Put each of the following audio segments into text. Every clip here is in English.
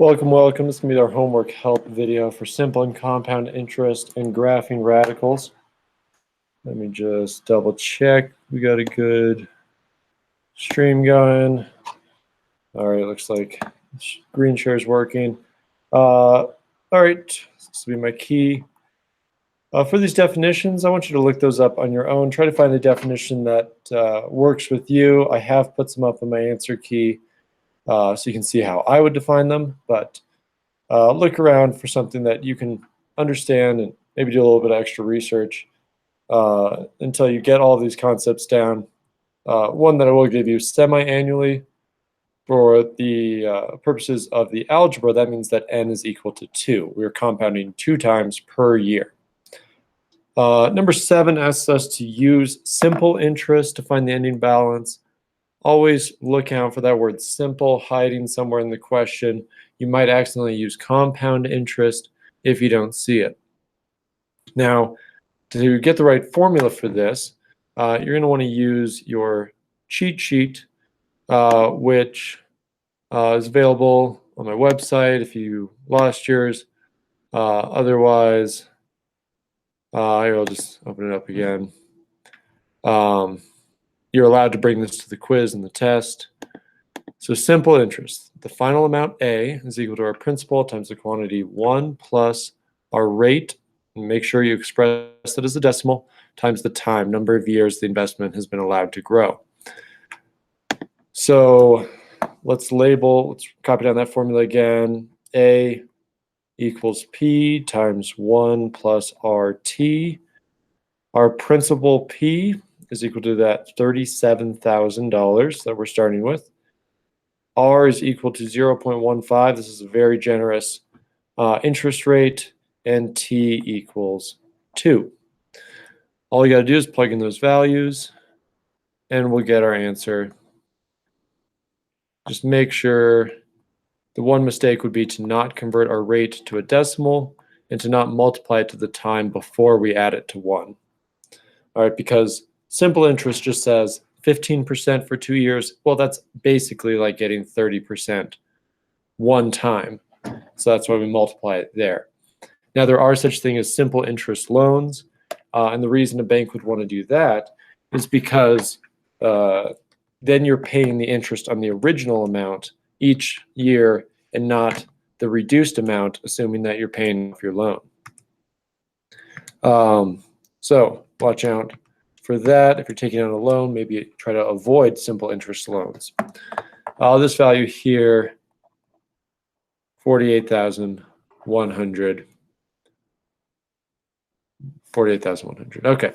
Welcome, welcome. This is going to be our homework help video for simple and compound interest and graphing radicals. Let me just double check. We got a good stream going. All right, looks like green share is working. All right, this will be my key. For these definitions, I want you to look those up on your own. Try to find a definition that works with you. I have put some up in my answer key so you can see how I would define them, but look around for something that you can understand and maybe do a little bit of extra research until you get all of these concepts down. One that I will give you semi-annually for the purposes of the algebra, that means that n is equal to 2. We're compounding 2 times per year. Number 7 asks us to use simple interest to find the ending balance. Always look out for that word simple hiding somewhere in the question. You might accidentally use compound interest if you don't see it. Now, to get the right formula for this, you're going to want to use your cheat sheet, which is available on my website if you lost yours. Otherwise, I'll just open it up again. You're allowed to bring this to the quiz and the test. So simple interest. The final amount A is equal to our principal times the quantity 1 plus our rate. And make sure you express it as a decimal times the time, number of years the investment has been allowed to grow. So let's copy down that formula again. A equals P times 1 plus RT. Our principal P is equal to that $37,000 that we're starting with. R is equal to 0.15. This is a very generous interest rate, and T equals 2. All you got to do is plug in those values, and we'll get our answer. Just make sure the one mistake would be to not convert our rate to a decimal and to not multiply it to the time before we add it to 1. All right, because simple interest just says 15% for 2 years. Well, that's basically like getting 30% one time. So that's why we multiply it there. Now, there are such things as simple interest loans. And the reason a bank would want to do that is because then you're paying the interest on the original amount each year and not the reduced amount, assuming that you're paying off your loan. So watch out for that. If you're taking out a loan, maybe try to avoid simple interest loans. This value here, 48,100. 48,100. Okay.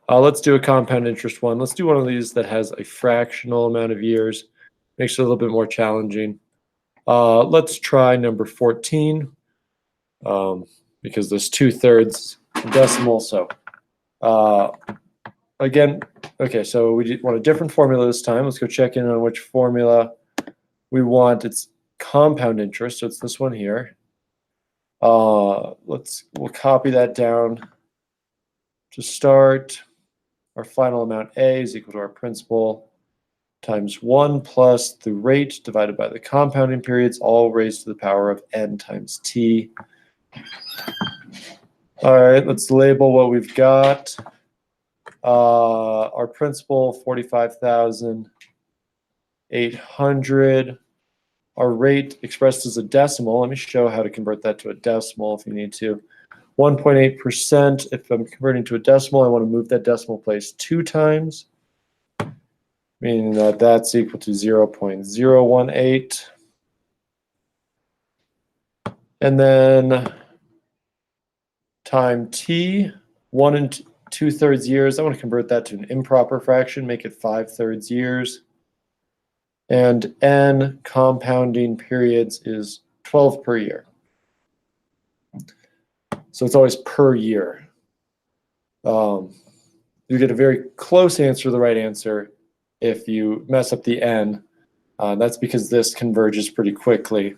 Let's do a compound interest one. Let's do one of these that has a fractional amount of years. Makes it a little bit more challenging. Let's try number 14 because there's 2/3 decimal. So again, okay, so we want a different formula this time. Let's go check in on which formula we want. It's compound interest, so it's this one here. We'll copy that down to start. Our final amount A is equal to our principal times 1 plus the rate divided by the compounding periods, all raised to the power of n times t. All right, let's label what we've got. Our principal, 45,800. Our rate expressed as a decimal. Let me show how to convert that to a decimal if you need to. 1.8%. If I'm converting to a decimal, I want to move that decimal place 2 times, meaning that that's equal to 0.018. And then time t, 1 2/3 years. I want to convert that to an improper fraction, make it 5/3 years. And n compounding periods is 12 per year. So it's always per year. You get a very close answer to the right answer if you mess up the n. That's because this converges pretty quickly.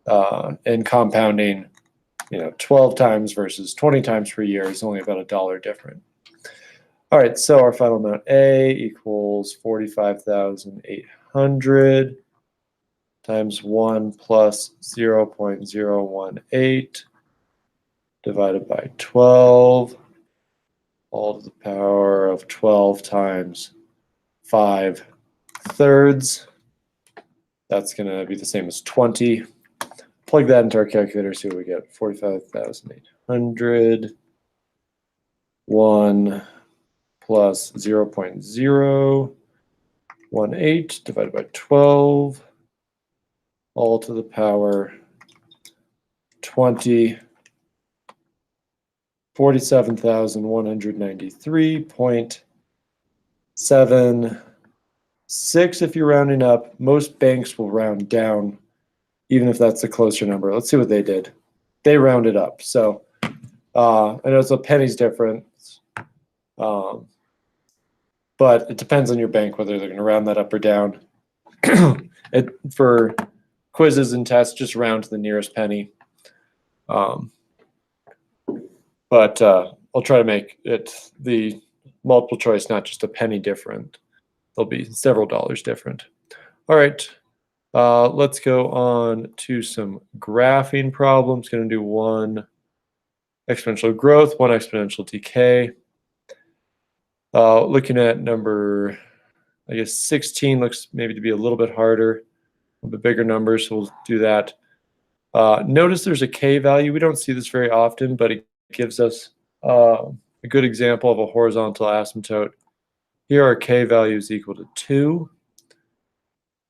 And compounding, 12 times versus 20 times per year is only about $1 different. All right, so our final amount A equals 45,800. times 1 plus 0.018 divided by 12, all to the power of 12 times 5/3. That's going to be the same as 20. Plug that into our calculator, see what we get. 45,800. 1 plus 0.018 divided by 12, all to the power 20. 47,193.76 if you're rounding up. Most banks will round down, even if that's the closer number. Let's see what they did. They rounded up. So I know it's a penny's difference, but it depends on your bank whether they're going to round that up or down. For quizzes and tests, just round to the nearest penny. But I'll try to make it the multiple choice, not just a penny different. There'll be several dollars different. All right, let's go on to some graphing problems. Going to do one exponential growth, one exponential decay. Looking at number, I guess 16 looks maybe to be a little bit harder, a bit bigger numbers, so we'll do that. Notice there's a k value. We don't see this very often, but it gives us a good example of a horizontal asymptote. Here our k value is equal to 2.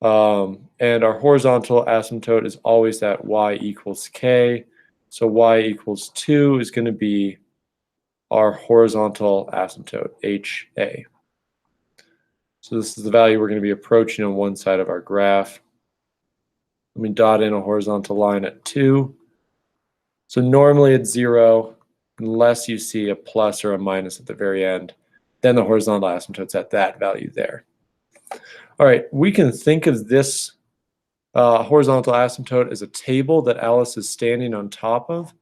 And our horizontal asymptote is always at y equals k. So y equals 2 is going to be our horizontal asymptote, HA. So this is the value we're going to be approaching on one side of our graph. Let me dot in a horizontal line at 2. So normally it's 0, unless you see a plus or a minus at the very end. Then the horizontal asymptote's at that value there. All right, we can think of this horizontal asymptote as a table that Alice is standing on top of.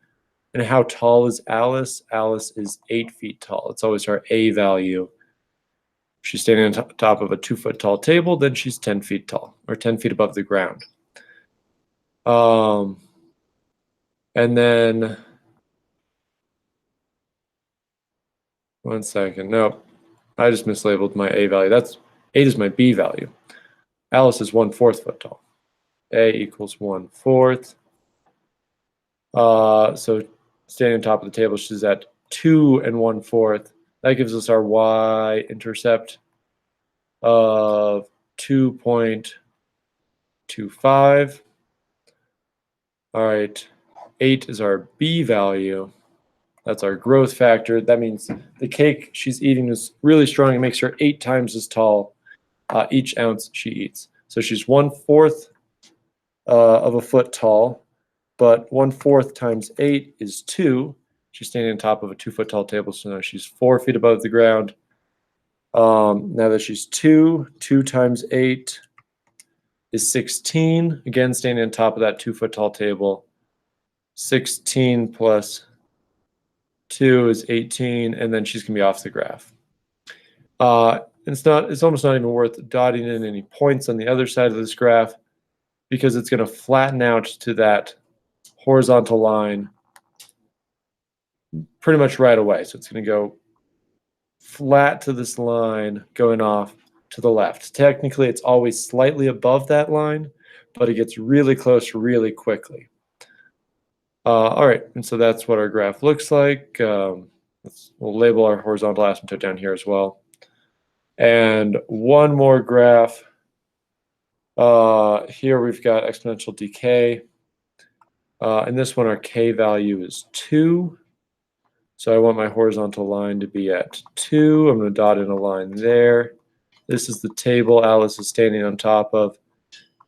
And how tall is Alice? Alice is 8 feet tall. It's always our A value. If she's standing on top of a 2-foot tall table, then she's 10 feet tall, or 10 feet above the ground. And then, one second, no, I just mislabeled my A value. That's 8 is my B value. Alice is 1/4 foot tall. A equals 1/4. So standing on top of the table, she's at 2 1/4. That gives us our y-intercept of 2.25. All right, 8 is our B value. That's our growth factor. That means the cake she's eating is really strong. It makes her 8 times as tall each ounce she eats. So she's 1/4 of a foot tall, but 1/4 times 8 is 2. She's standing on top of a 2-foot tall table, so now she's 4 feet above the ground. Now that she's 2 times 8 is 16. Again, standing on top of that 2-foot tall table. 16 plus 2 is 18, and then she's going to be off the graph. It's almost not even worth dotting in any points on the other side of this graph because it's going to flatten out to that horizontal line pretty much right away. So it's going to go flat to this line going off to the left. Technically, it's always slightly above that line, but it gets really close really quickly. All right, and so that's what our graph looks like. We'll label our horizontal asymptote down here as well. And one more graph. Here we've got exponential decay. In this one, our k value is 2. So I want my horizontal line to be at 2. I'm going to dot in a line there. This is the table Alice is standing on top of.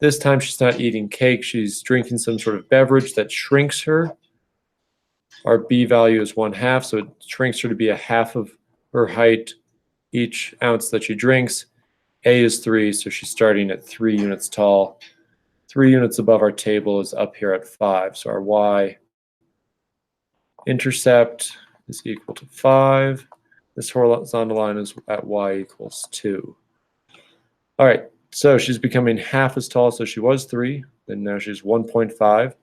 This time she's not eating cake. She's drinking some sort of beverage that shrinks her. Our B value is 1/2, so it shrinks her to be 1/2 of her height each ounce that she drinks. A is 3, so she's starting at 3 units tall. 3 units above our table is up here at 5. So our y-intercept is equal to 5. This horizontal line is at y equals 2. All right, So she's becoming half as tall. So she was 3, then now she's 1.5,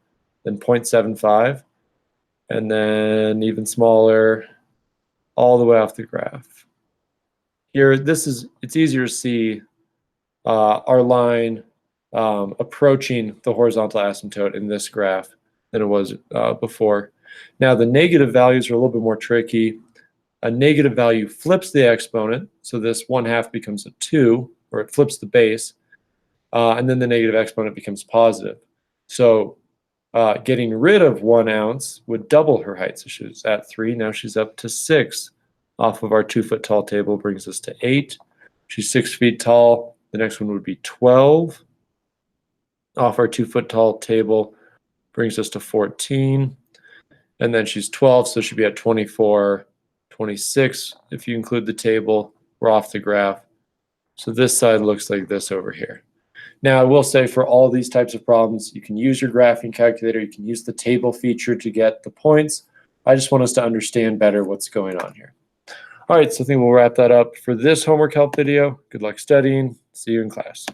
then 0.75, and then even smaller all the way off the graph. Here, it's easier to see our line approaching the horizontal asymptote in this graph than it was before. Now, the negative values are a little bit more tricky. A negative value flips the exponent, so this 1/2 becomes a 2, or it flips the base, and then the negative exponent becomes positive. So getting rid of 1 ounce would double her height. So she was at 3, now she's up to 6. Off of our 2-foot tall table brings us to 8. She's 6 feet tall. The next one would be 12. Off our 2-foot tall table brings us to 14. And then she's 12, so she'd be at 24, 26. If you include the table, we're off the graph. So this side looks like this over here. Now, I will say for all these types of problems, you can use your graphing calculator. You can use the table feature to get the points. I just want us to understand better what's going on here. All right, so I think we'll wrap that up for this homework help video. Good luck studying. See you in class.